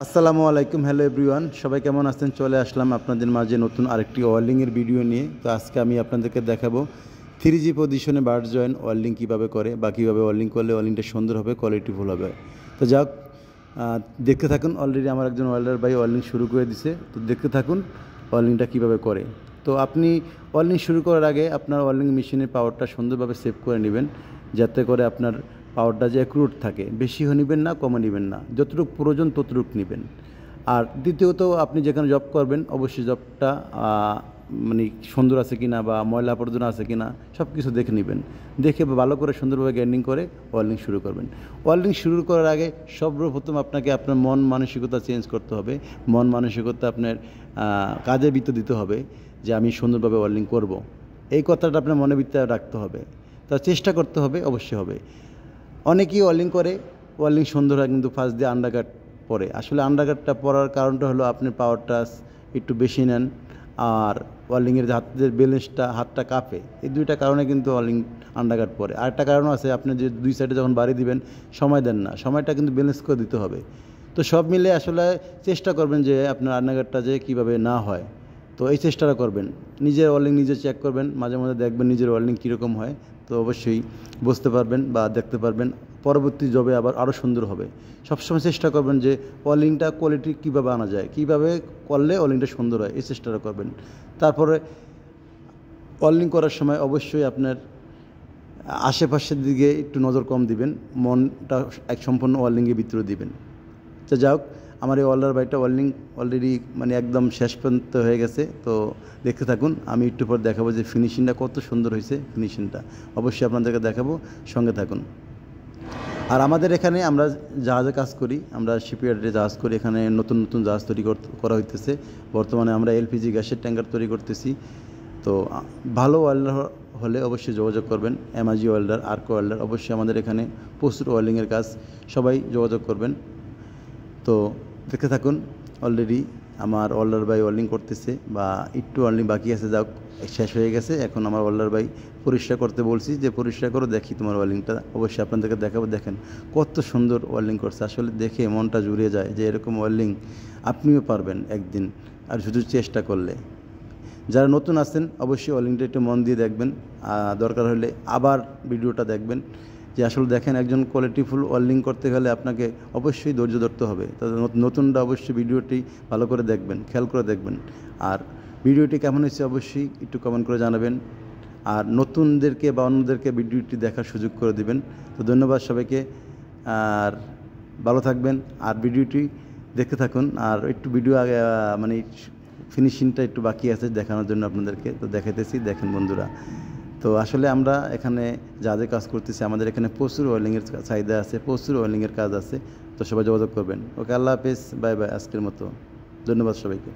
আসসালামু আলাইকুম, hello everyone, সবাই কেমন আছেন? চলে আসলাম আপনাদের মাঝে নতুন আরেকটি ওয়েল্ডিংয়ের ভিডিও নিয়ে। তো আজকে আমি আপনাদেরকে দেখাবো 3G পজিশনে বাট জয়েন ওয়েল্ডিং কীভাবে করে বা কীভাবে ওয়েল্ডিং করলে ওয়েল্ডিংটা সুন্দর হবে, কোয়ালিটিফুল হবে। তো যাক, দেখতে থাকুন। অলরেডি আমার একজন ওয়েল্ডার ভাই ওয়েল্ডিং শুরু করে দিছে, তো দেখতে থাকুন ওয়েল্ডিংটা কীভাবে করে। তো আপনি ওয়েল্ডিং শুরু করার আগে আপনার ওয়েল্ডিং মেশিনের পাওয়ারটা সুন্দরভাবে সেভ করে নেবেন, যাতে করে আপনার পাওয়ারটা যে অ্যাকুরেট থাকে। বেশিও নেবেন না, কমও নেবেন না, যতটুকু প্রয়োজন ততটুকু নেবেন। আর দ্বিতীয়ত, আপনি যেখানে জব করবেন অবশ্যই জবটা মানে সুন্দর আছে কিনা বা ময়লা আবর্জনা আছে কিনা সব কিছু দেখে নেবেন। দেখে ভালো করে সুন্দরভাবে গ্রাইন্ডিং করে ওয়েল্ডিং শুরু করবেন। ওয়েল্ডিং শুরু করার আগে সর্বপ্রথম আপনাকে আপনার মন মানসিকতা চেঞ্জ করতে হবে। মন মানসিকতা আপনার কাজের ভিতর দিতে হবে যে আমি সুন্দরভাবে ওয়েল্ডিং করব। এই কথাটা আপনার মনের ভিতরে রাখতে হবে। তা চেষ্টা করতে হবে, অবশ্যই হবে। অনেকেই ওয়েল্ডিং করে, ওয়েল্ডিং সুন্দর হয়, কিন্তু ফার্স্ট দিয়ে আন্ডারকাট পরে। আসলে আন্ডারকাটটা পরার কারণটা হলো আপনি পাওয়ারটা একটু বেশি নেন, আর ওয়েল্ডিংয়ের যে হাতের ব্যালেন্সটা, হাতটা কাঁপে। এই দুইটা কারণে কিন্তু ওয়েল্ডিং আন্ডারকাট পরে। আরেকটা কারণও আছে, আপনি যে দুই সাইডে যখন বাড়ি দিবেন সময় দেন না, সময়টা কিন্তু ব্যালেন্স করে দিতে হবে। তো সব মিলে আসলে চেষ্টা করবেন যে আপনার আন্ডারকাটটা যে কীভাবে না হয়। তো এই চেষ্টাটা করবেন, নিজের ওয়েল্ডিং নিজে চেক করবেন, মাঝে মাঝে দেখবেন নিজের ওয়েল্ডিং কীরকম হয়। তো অবশ্যই বুঝতে পারবেন বা দেখতে পারবেন, পরবর্তী জবে আবার আরও সুন্দর হবে। সবসময় চেষ্টা করবেন যে ওয়েল্ডিংটা কোয়ালিটি কীভাবে আনা যায়, কীভাবে করলে ওয়েল্ডিংটা সুন্দর হয়, এই চেষ্টাটা করবেন। তারপরে ওয়েল্ডিং করার সময় অবশ্যই আপনার আশেপাশের দিকে একটু নজর কম দিবেন, মনটা এক সম্পূর্ণ ওয়েল্ডিংয়ের ভিতরে দিবেন। তো যাই হোক, আমার এই ওয়েল্ডার বাইকটা ওয়েল্ডিং অলরেডি মানে একদম শেষ পর্যন্ত হয়ে গেছে। তো দেখতে থাকুন, আমি একটু পর দেখাবো যে ফিনিশিংটা কত সুন্দর হয়েছে। ফিনিশিংটা অবশ্যই আপনাদেরকে দেখাবো, সঙ্গে থাকুন। আর আমাদের এখানে আমরা জাহাজে কাজ করি, আমরা শিপইয়ার্ডে জাহাজ করি। এখানে নতুন নতুন জাহাজ তৈরি করা হইতেছে। বর্তমানে আমরা এলপিজি গ্যাসের ট্যাঙ্কার তৈরি করতেছি। তো ভালো ওয়েল্ডার হলে অবশ্যই যোগাযোগ করবেন। এমআইজি ওয়েল্ডার, আর্কো ওয়েল্ডার, অবশ্যই আমাদের এখানে প্রচুর ওয়েল্ডিংয়ের কাজ, সবাই যোগাযোগ করবেন। তো দেখতে থাকুন। অলরেডি আমার ওয়েল্ডার ভাই ওয়েল্ডিং করতেছে, বা একটু ওয়েল্ডিং বাকি আছে, যাক শেষ হয়ে গেছে। এখন আমার ওয়েল্ডার ভাই পরিষ্কার করতে বলছি যে পরিষ্কার করো, দেখি তোমার ওয়েল্ডিংটা। অবশ্যই আপনাদেরকে দেখাবো। দেখেন কত সুন্দর ওয়েল্ডিং করছে, আসলে দেখে মনটা জুড়ে যায় যে এরকম ওয়েল্ডিং আপনিও পারবেন একদিন, আর শুধু চেষ্টা করলে। যারা নতুন আছেন অবশ্যই ওয়েল্ডিংটা একটু মন দিয়ে দেখবেন, দরকার হলে আবার ভিডিওটা দেখবেন। যে আসলে দেখেন, একজন কোয়ালিটিফুল ওয়েল্ডিং করতে গেলে আপনাকে অবশ্যই ধৈর্য ধরতে হবে। তো নতুনরা অবশ্যই ভিডিওটি ভালো করে দেখবেন, খেয়াল করে দেখবেন। আর ভিডিওটি কেমন হয়েছে অবশ্যই একটু কমেন্ট করে জানাবেন। আর নতুনদেরকে বা অন্যদেরকে ভিডিওটি দেখার সুযোগ করে দিবেন। তো ধন্যবাদ সবাইকে, আর ভালো থাকবেন। আর ভিডিওটি দেখতে থাকুন। আর একটু ভিডিও আগে মানে ফিনিশিংটা একটু বাকি আছে দেখানোর জন্য আপনাদেরকে, তো দেখাইতেছি। দেখেন বন্ধুরা, তো আসলে আমরা এখানে যাদের কাজ করতেছি, আমাদের এখানে প্রচুর ওয়েল্ডিংয়ের চাহিদা আছে, প্রচুর ওয়েল্ডিংয়ের কাজ আছে। তো সবাই যোগাযোগ করবেন। ওকে, আল্লাহ হাফেজ, বাই বাই, আজকের মতো। ধন্যবাদ সবাইকে।